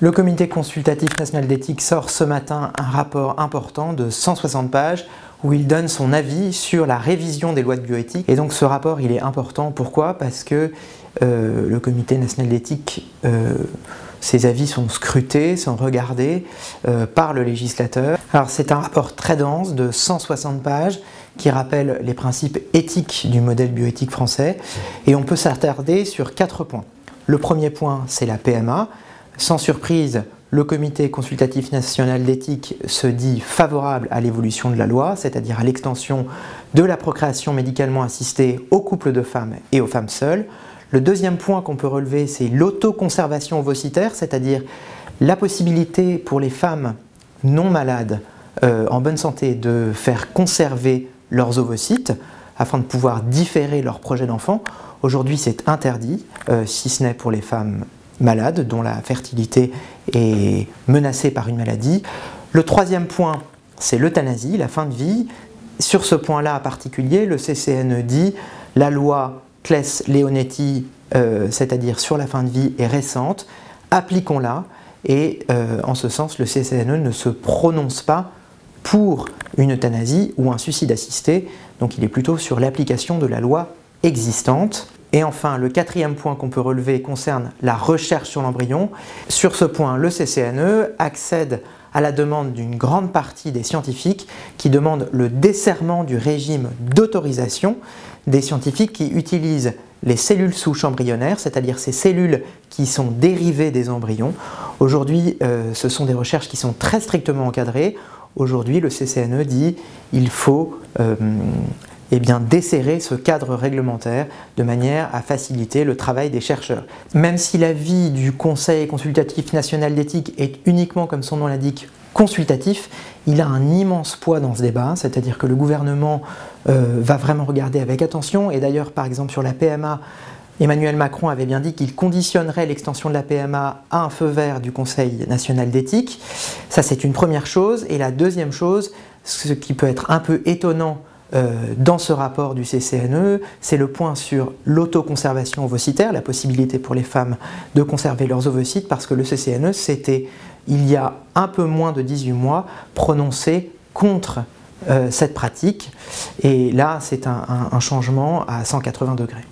Le Comité consultatif national d'éthique sort ce matin un rapport important de 160 pages où il donne son avis sur la révision des lois de bioéthique. Et donc ce rapport, il est important. Pourquoi? Parce que le Comité national d'éthique, ses avis sont scrutés, sont regardés par le législateur. Alors c'est un rapport très dense de 160 pages qui rappelle les principes éthiques du modèle bioéthique français. Et on peut s'attarder sur 4 points. Le premier point, c'est la PMA. Sans surprise, le Comité consultatif national d'éthique se dit favorable à l'évolution de la loi, c'est-à-dire à l'extension de la procréation médicalement assistée aux couples de femmes et aux femmes seules. Le deuxième point qu'on peut relever, c'est l'autoconservation ovocytaire, c'est-à-dire la possibilité pour les femmes non malades, en bonne santé, de faire conserver leurs ovocytes afin de pouvoir différer leur projet d'enfant. Aujourd'hui, c'est interdit, si ce n'est pour les femmes malades, dont la fertilité est menacée par une maladie. Le troisième point, c'est l'euthanasie, la fin de vie. Sur ce point-là en particulier, le CCNE dit la loi Claes-Leonetti, c'est-à-dire sur la fin de vie, est récente, appliquons-la. Et en ce sens, le CCNE ne se prononce pas pour une euthanasie ou un suicide assisté, donc il est plutôt sur l'application de la loi existante. Et enfin, le quatrième point qu'on peut relever concerne la recherche sur l'embryon. Sur ce point, le CCNE accède à la demande d'une grande partie des scientifiques qui demandent le desserrement du régime d'autorisation des scientifiques qui utilisent les cellules souches embryonnaires, c'est-à-dire ces cellules qui sont dérivées des embryons. Aujourd'hui, ce sont des recherches qui sont très strictement encadrées. Aujourd'hui, le CCNE dit qu'il faut desserrer ce cadre réglementaire de manière à faciliter le travail des chercheurs. Même si l'avis du Conseil consultatif national d'éthique est uniquement, comme son nom l'indique, consultatif, il a un immense poids dans ce débat, c'est-à-dire que le gouvernement va vraiment regarder avec attention. Et d'ailleurs, par exemple, sur la PMA, Emmanuel Macron avait bien dit qu'il conditionnerait l'extension de la PMA à un feu vert du Conseil national d'éthique. Ça, c'est une première chose. Et la deuxième chose, ce qui peut être un peu étonnant dans ce rapport du CCNE, c'est le point sur l'autoconservation ovocytaire, la possibilité pour les femmes de conserver leurs ovocytes, parce que le CCNE s'était, il y a un peu moins de 18 mois, prononcé contre cette pratique. Et là, c'est un changement à 180 degrés.